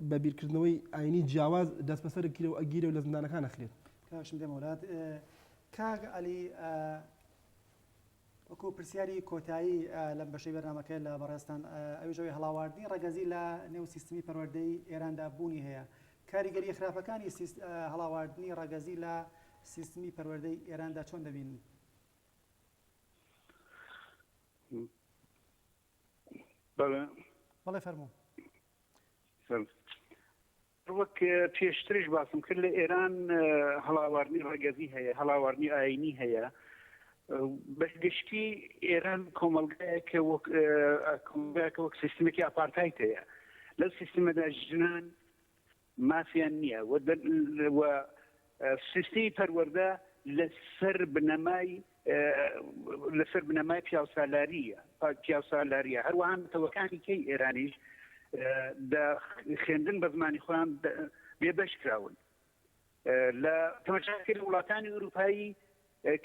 بە بیرکردنەوەی ئاینی جیاواز دەست بەسەر گیرە و ئەگیرە و لە زندانەکان ئەخرێت. کاکشم دێمەولات کاک عەلی وەکو پرسیاری کۆتایی لەم بەشەی بەرنامەکە لە بەڕێستان ئەوژەوەی هەڵاواردنی ڕێگەزی لە نێو سیستمی پەروەردەی ئێراندا بوونی هەیە، کاریگەری خراپەکانی هەڵاواردنی ڕێگەزی لە سیستمی پەروەردەی ئێراندا چۆن دەبین؟ بەڵێ فەرموو. وەک پێشترش باسم کرد لە ئێران هەڵاواردنی ڕێگەزی هەیە، هەڵاواردنی ئاینی هەیە. بەگشتی ئێران کۆمەلگایەکە وەک سیستمێکی ئاپارتایت هەیە، لەو سیستمەدا ژنان مافیان نییە و سیستمی پەروەردە لەسەر بنەمای پیاوسالاریە. هەروەها تەوەکانی کەی ئێرانیش خوێندن بە زمانی خۆیان بێبەش کراون. لە تەماشاکردن وڵاتانی ئەوروپایی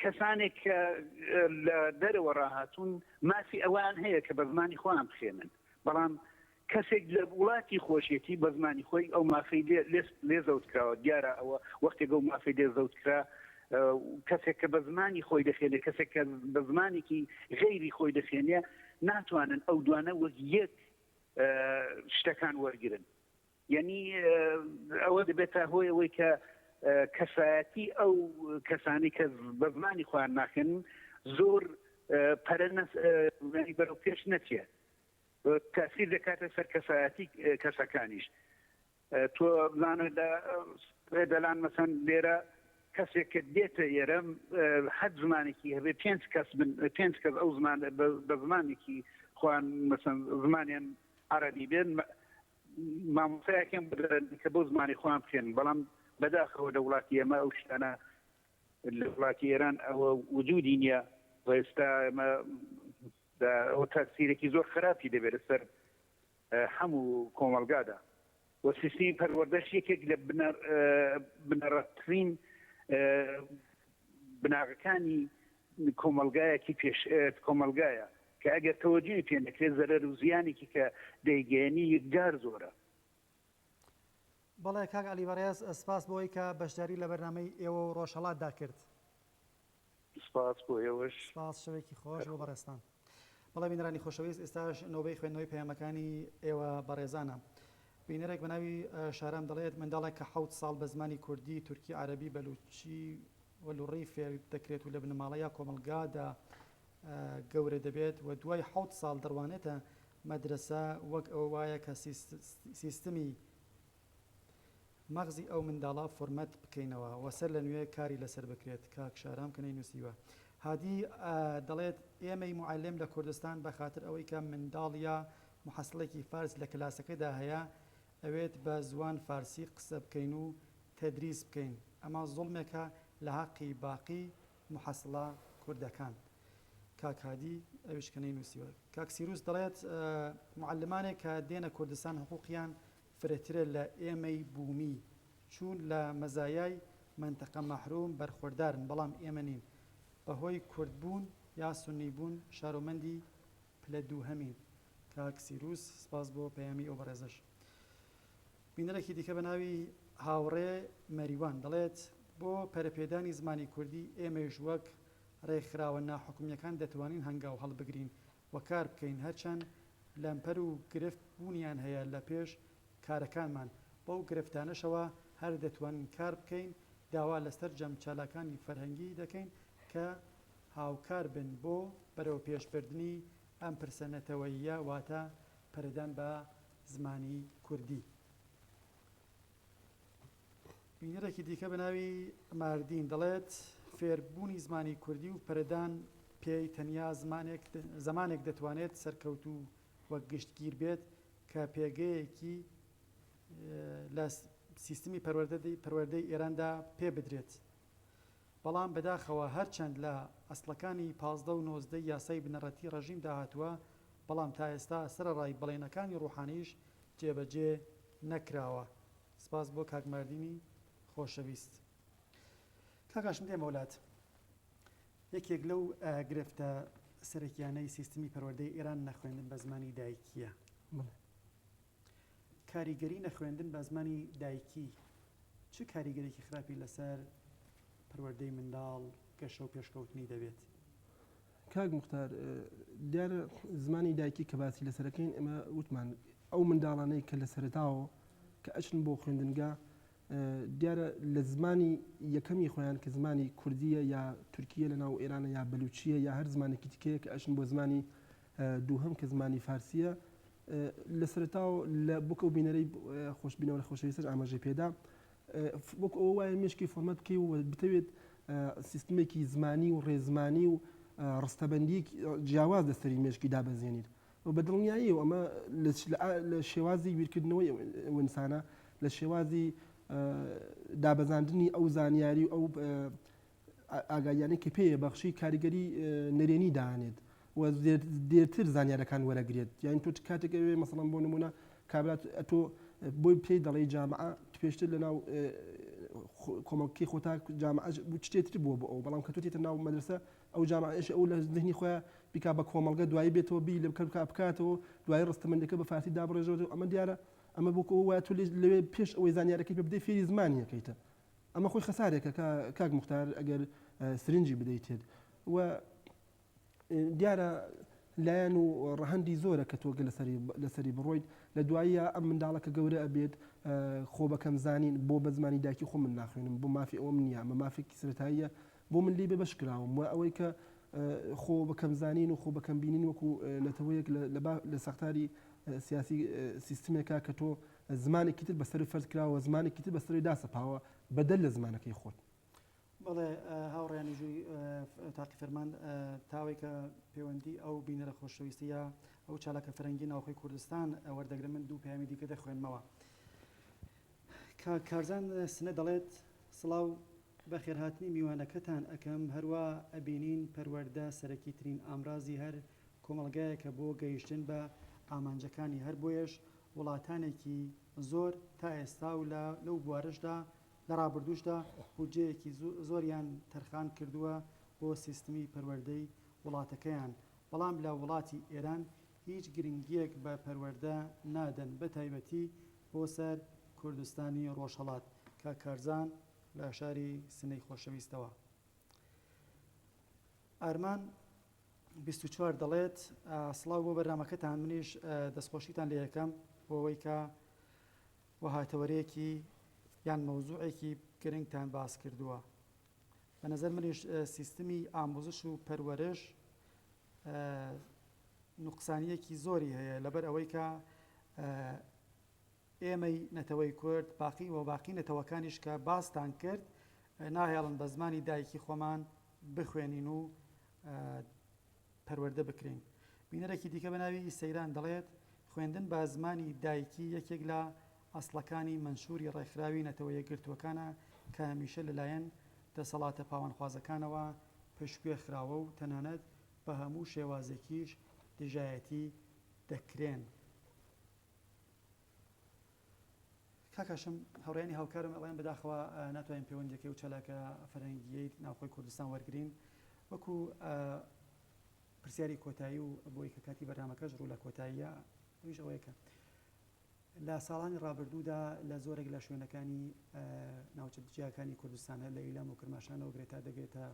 کەسانێک کە لە دەرەوە ڕاهاتوون مافی ئەوان هەیە کە بە زمانی خۆیان بخێنن، بەڵام کەسێک لە وڵاتی خۆشیەتی بە زمانی خۆی ئەو مافی لێ زەوت کراوە. دیارە ئەوە وەختێک ئەو مافی لێ زەوت کرا کەسێک کە بە زمانی خۆی دەخێنێ کەسێک کە بە زمانێکی غەیری خۆی دەخێنێ ناتوانن ئەو دوانە وەک یەک شتەکان وەرگرن. یعنی ئەوە دەبێتە هۆی ئەوەی کە کەسایەتی ئەو کەسانی کە بە زمانی خۆیان ناکەن زۆر پەرە بەرەو پێش نەچێت تاثیر دەکاتە سەر کەسایەتی کەسەکانیش تۆ بزانە دەلان مەسەن لێرە کەسێک کە دێتە ئێرە حەد زمانێکی هەبێ پێنج کەس ئەو بە زمانێکی خۆیان مەسەن زمانیان عەرەبی بێن مامۆستایەکیان بدەن کە بۆ زمانی خۆیان بکەن بەڵام بەداخەوە لە وڵاتی ئێمە ئەو شتانە لە وڵاتی ئێران ئەوە وجودی نییە ئێستا ئێمە ئەو تاثیرێکی زۆر خراپی دەبێت لەسەر هەموو کۆمەلگادا و سیستمی پەروەردەش یەکێک لە بنەڕەتترین بناغەکانی کۆمەلگایەکی کۆمەلگایە کە ئەگەر تەوەجوی پێ نەکرێت زەرەر و زیانێکی کە دەیگەیەنی یەکجار زۆرە. بەڵێ کاک عەلی بەڕێز سپاس بۆی کە بەشداری لە بەرنامەی ئێوە و ڕۆژهەڵاتدا کرد. سپاس بۆ ئێوەش. سپاس شەوێکی خۆش بۆ بەڕێستان. بەڵێ بینەرانی خۆشەویست ئێستاش نۆبەی خوێندنەوەی پەیامەکانی ئێوە بەڕێزانە. بینەرێک بە ناوی شارام دەڵێت منداڵێک کە 7 ساڵ بە زمانی کوردی تورکی عەرەبی بەلوچی وەلوڕی فێر دەکرێت و لە بنەماڵەیە کۆمەلگادا گەورە دەبێت و دوای 7 ساڵ دەڕوانێتە مەدرسە وەک ئەوە وایە کە سیستمی مەغزی ئەو منداڵە فۆرمەت بکەینەوە وەسەر لە نوێ کاری لەسەر بکرێت کاک شارام کە نەینووسیوە. هادی دەڵێت ئێمەی معلم لە کوردستان بە خاطر ئەوەی کە منداڵە محەسڵێکی فارس لە کلاسەکەدا هەیە ئەوێت بە زوان فارسی قسە بکەین و تەدریس بکەین ئەمە زوڵمێکە لە حەقی باقی محەسڵە کوردەکان. کاک هادی ئەویش کە نەینووسیوە. کاک سیروس دەڵێت معلمانێک کە دێنە کوردستان حقوقیان فرەترە لە ئێمەی بوومی چون لە مەزایای منتەقە مەحروم بەرخوردارن بەڵام ئێمە نین بەهۆی کوردبوون یا سونی بوون شارۆمەندی پلە دووهەمین. کاک سیروس سپاس بۆ پەیامی ئەو بەڕێزەش. بینەرێکی دیکە بە ناوی هاوڕێ مەریوان دەڵێت بۆ پەرەپێدانی زمانی کوردی ئێمەش وەک ڕێکخراوە ناحکومیەکان دەتوانین هەنگاو هەڵبگرین و کار بکەین هەرچەند لەمپەر و گرفت بوونیان هەیە لە پێش کارەکانمان بەو گرفتانەشەوە هەر دەتوانین کار بکەین داوا لەسەر جەمچالەکانی فەرهەنگی دەکەین کە هاوکار بن بۆ بەرەو پێشبردننی ئەم پرسەنەتەوەیە واتە پەرەدان بە زمانی کوردی. بینەرێکی دیکە بە ناوی ماردین دەڵێت فێربوونی زمانی کوردی و پەرەدان پێی تەنیا زمانێک دەتوانێت سەرکەوت و وەک گشتگیر بێت کە پێگەیەکی لە سیستمی پەروەردەی ئێراندا پێ بدرێت بەڵام بەداخەوە هەرچەند لە ئەسڵەکانی 15 و 19 یاسای بنەڕەتی ڕەژیم داهاتووە بەڵام تا ئێستا سەرەڕای بەڵێنەکانی ڕوحانیش جێبەجێ نەکراوە. سپاس بۆ کاک ماردینی خۆشەویست. کاکاشم دێمە وڵات یەکێک لەو گرفتە سەرەکیانەی سیستمی پەروەردەی ئێران نەخوێندن بە زمانی دایکیە. کاریگەری نەخوێندن بە زمانی دایکی چ کاریگەرێکی خراپی لەسەر پەروەردەی منداڵ گەشە و پێشکەوتنی دەبێت؟ کاک موختار دیارە زمانی دایکی کە باسی لەسەرەکەین ئێمە وتمان ئەو منداڵانەی کە لە سەرتاوە کە ئەچن بۆ خوێندنگا دیارە لە زمانی یەکەمی خۆیان کە زمانی کوردیە یا تورکیە لە ناو ئێرانە یا بەلوچیە یا هەر زمانێکی تکەیە کە ئەچن بۆ زمانی دووهەم کە زمانی فارسیە لە سەرتاوە لە بۆکە و بینەرەی خۆشبینەوە لە خۆشەویستش ئاماژەی پێدا وەک ئەوە وایە مێشکی فۆرمەت بکەی و بتەوێت سیستمێکی زمانی و ڕێزمانی و ڕستەبەندی جیاواز لەسەری مێشکی دابەزێنیت و بە دڵنیایی و ئەمە لە شێوازی بیرکردنەوەی ئینسانە لە شێوازی دابەزاندنی ئەو زانیاری و ئەو ئاگایانەی کە پێیە بەخشی کاریگەری نەرێنی داهانێت و دێرتر زانیارەکان وەرەگرێت یان تۆ کاتێک ئەوێ مەسەڵەن بۆ نمونە کابرات ئەتۆ بۆی پێی دەڵێ جامعە پێشتر لە ناو کۆمەڵکی خۆتا جامعە شتێتر بووە بۆ ئەو بەڵام کە تۆ تێتە ناو مەدرسە ئەو جامعەش ئەو لە ذهنی خۆیان بیکا بە کۆمەڵگە دوایی بێتەوە بی لە بکاتەوە دوای ڕستەمەندەکە بە فارسی دابڕێژەوە ئەمە دیارە ئەمە بۆکە وایە تۆ لەوێ پێش ئەوەی زانیارەکەی پێ بدەی فێری زمانیەکەیتە ئەمە خۆی خەسارێکە کاک موختار ئەگەر سرنجی بدەیتێت و دیارە لایەن و ڕەهەندی زۆرە کە تۆگە لەسەری بڕۆیت لە دواییە ئەم منداڵەکە گەورە ئەبێت خۆ بەکەم زانین بۆ بە زمانی دایکی خۆ من ناخوێنم بۆ مافی ئەوم نییە مە مافێکی سەرەتاییە بۆ من لی بێ بەشکراوم و ئەوەی کە خۆ بەکەم زانین و خۆ بەکەم بینین وەکو نەتەوەیەک لە سەختاری سیاسی سیستمێکا کە تۆ زمانێکی تر بەسەر فەرز کراوە زمانێکی تر بەسەری داسەپاوە بەدەل لە زمانەکەی خۆت. بەڵێ هاوڕێیانی ژووی تاقی فەرمان تاوەی کە پەیوەندی ئەو بینەرە خۆشەویستیە ئەو چالاکە فەرەنگی ناوخۆی کوردستان وەردەگرن من دوو پەیامی دیکە دەخوێنمەوە. کارزان سنە دەڵێت سڵاو بە خێرهاتنی میوانەکەتان ئەەکەم هەروە ئەبینین پەروەردە سەرەکی ترین ئامرازی هەر کۆمەڵگایەکە بۆ گەیشتن بە ئامانجەکانی هەر بۆیەش وڵاتانێکی زۆر تا ئێستا و لەو بوارشدا لە ڕابردوشدا بودجەیەکی زۆریان تەرخان کردووە بۆ سیستمی پەروەردەی وڵاتەکەیان بەڵام لە وڵاتی ئێران هیچ گرنگیەک بە پەروەردە نادەن بە تایبەتی بۆ سەر کوردستانی ڕۆژهەڵات کە کارزان لە شاری سنەی خۆشەویستەوە. ئارمان 24 دەڵێت سڵاو بۆ بەرنامەکەتان منیش دەستخۆشیتان لە یەکەم بۆەوەی کە وەهاتەوەرەیەکی یان مەوزوعێکی گرنگتان باس کردووە. بە نەزەر منیش سیستمی ئامۆزش و پەروەرش نوقسانیەکی زۆری هەیە لەبەر ئەوەی کە ئێمەی نەتەوەی کورد باقی نەتەوەکانیش کە باستان کرد ناهێڵن بە زمانی دایکی خۆمان بخوێنین و پەروەردە بکرین. بینەرێکی دیکە بە ناوی سەیران دەڵێت خوێندن بە زمانی دایکی یەکێک لە ئەسڵەکانی منشوری ڕێکخراوی نەتەوە یەکگرتووەکانە کە هەمیشە لەلایەن دەسەڵاتە پاوانخوازەکانەوە پشتگوێ خراوە و تەنانەت بە هەموو شێوازێکیش دژایەتی دەکرێن. کاکاشم هەوڕێنی هاوکارم ئەڵێن بەداخەوە ناتوانین پەیوەندیەکەی و چالاکە فەرەنگیەی ناوخۆی کوردستان وەرگرین وەکو پرسیاری کۆتایی و بۆی کە کاتی بەرنامەکەش ڕوو لە کۆتاییە ئەویش ئەوەیەکە لە ساڵانی ڕابردوودا لە زۆرێک لە شوێنەکانی ناوچەجیاکانی کوردستان هەر لە ئیلام و کرماشانەوە گرێتا دەگرێتە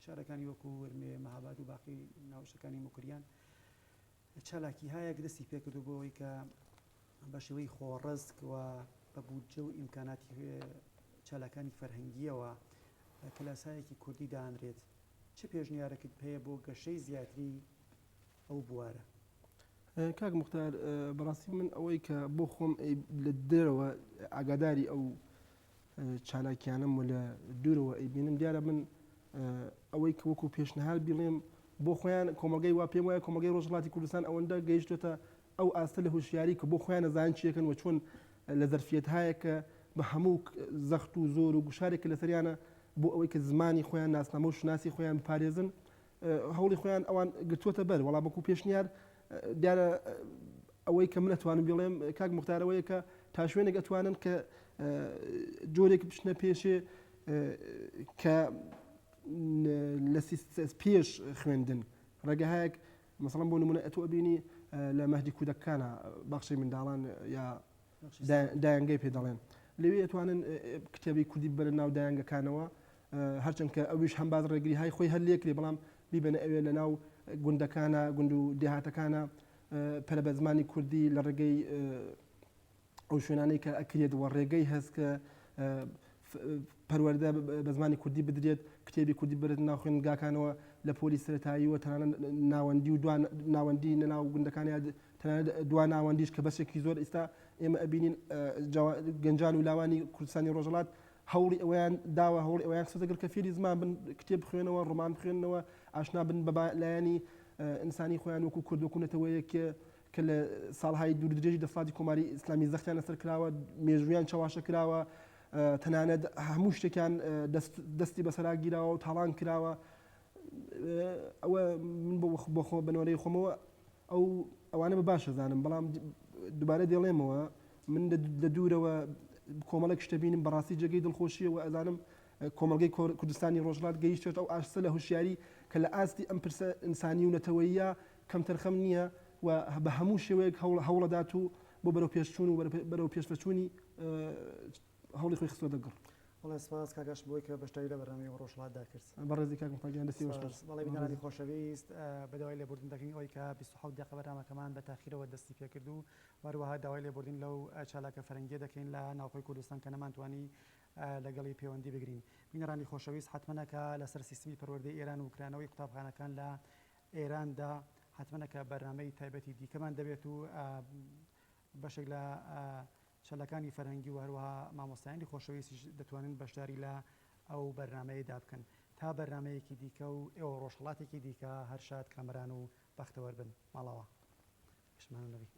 شارەکانی وەکو ورمێ مەهاباد و باقی ناوچەکانی موکریان چالاکی هەیەک دەستی پێکردو بۆەوەی کە بە شێوەی خۆڕزک و بە بودجە و ئیمکاناتی چالاکانی فەرهەنگیەوە کلاسایەکی کوردی دانرێت چه پێشنیارەکەت هەیە بۆ گەشەی زیاتری ئەو بوارە؟ کاک موختار بەڕاستی من ئەوەی کە بۆ خۆم لە دەرەوە ئاگاداری ئەو چالاکیانم و لە دوورەوە ئەیبینم دیارە من ئەوەی کە وەکو پێشنهار بڵێم بۆ خۆیان کۆمەلگەی وا پێم وایە کۆمەلگەی ڕۆژهەڵاتی کوردستان ئەوەندە گەیشتێتە ئەو ئاستە لە هوشیاری کە بۆ خۆیان نەزانن چیەکەن و چۆن لە زەرفیەتهایە کە بە هەموو زەخت و زۆر و گوشارێکە لەسەریانە بۆ ئەوەی کە زمانی خۆیان ناسنامە و شناسی خۆیان بپارێزن هەوڵی خۆیان ئەوان گرتووەتە بەر وەڵام وەکو پێشنیار دیارە ئەوەی کە من ئەتوانم بڵێم کاک موختارەوەیە کە تا شوێنێک ئەتوانن کە جۆرێک بچنە پێشێ کە لە پێش خوێندن ڕێگەهایەک مەسەڵەن بۆ نمونە ئەتۆ ئەبینی لە مەهدی کودەکانە بەخشی منداڵان یا دایانگەی پێ دەڵێن لەوێ ئەتوانن کتێبی کوردی بەرە ناو دایانگەکانەوە هەرچەند کە ئەویش هەم باز ڕێگری های خۆی هەر لێکرێ بەڵام بیبەنە ئەوێ لە ناو گوندەکانە گوند و دێهاتەکانە پەرە بە زمانی کوردی لە ڕێگەی ئەو شوێنانەی کە ئەکرێت وە ڕێگەی هەست کە پەروەردە بە زمانی کوردی بدرێت کتێبی کوردی بێت ناو خوێنگاکانەوە لە پۆلی سەرەتایی و تەنانەت ناوەندی و ناوەندی نەناو گوندەکانی تەنانەت دوا ناوەندیش کە بەشێکی زۆر ئێستا ئێمە ئەبینین گەنجان و لاوانی کوردستانی ڕۆژهەڵات هەوڵی ئەویان داوە هەوڵی ئەویان سەدەگەر کە فێری زمان بن کتێب بخوێنەوە ڕۆمان بخوێنەوە ئاشنا بن بە لایەنی ئینسانی خۆیان وەکو کورد وەکوونەتەوەیە کە لە ساڵهای دوور درێژی دەسەڵاتی کۆماری ئیسلامی زەختیان لەسەر کراوە مێژوویان چاواشە کراوە تەنانەت هەموو شتێکیان دەستی بەسەراگیراوە و تاڵان کراوە ئەوە من بۆ خۆ بنەوەرەی خۆمەوە ئەوانە بە باش ئەزانم بەڵام دووبارە دێڵێمەوە من لە دوورەوە کۆمەڵک شتە بینم بەڕاستی جێگەی دڵخۆشیە و ئەزانم کۆمەلگەی کوردستانی ڕۆژهەڵات گەیشتێت ئەو ئاشتە لە هوشیاری کە لە ئاستی ئەم پرسە ئینسانی و نەتەوەییە کەم تەرخەم نییە و بە هەموو شێوەیەک هەوڵەدات و بۆ بەرەو پێشچوون و بەرەو پێشفەچوونی هەوڵی خۆی خستوە دەگەڕ. بەڵێ سپاس کاگەش بۆی کە بەشداری لە بەرنامەی ڕۆژهەڵاتدا کرد. بەڕێزی کاک مفەرجان دەستی بەش کرد. بەڵێ بینەرانی خۆشەویست بەداوای لێبوردن دەکەین ئەوەی کە 27 دقیقە بەرنامەکەمان بە تاخیرەوە دەستی پێ کرد و وەروەها داوای لێبوردن لەو چالاکە فەرەنگیە دەکەین لە ناوخۆی کوردستان کە نەمانتوانی لەگەڵی پەیوەندی بگرین. بینەرانی خۆشەویست حتمەنەکە لەسەر سیستمی پەروەردەی ئێران و کرانەوەی قوتابخانەکان لە ئێراندا حتمەنەکە بەرنامەی تایبەتی دیکەمان دەبێت و بەشێک لە چەلەکانی فەرهەنگی و هەروەها مامۆستایانی خۆشەویستی دەتوانن بەشداری لە ئەو بەرنمەیەدا بکەن تا بەرنمەیەکی دیکە و ئێوە ڕۆژهەڵاتێکی دیکە هەر شاد کامەران و بەختەوەر بن ماڵەوە. شمان نەبی.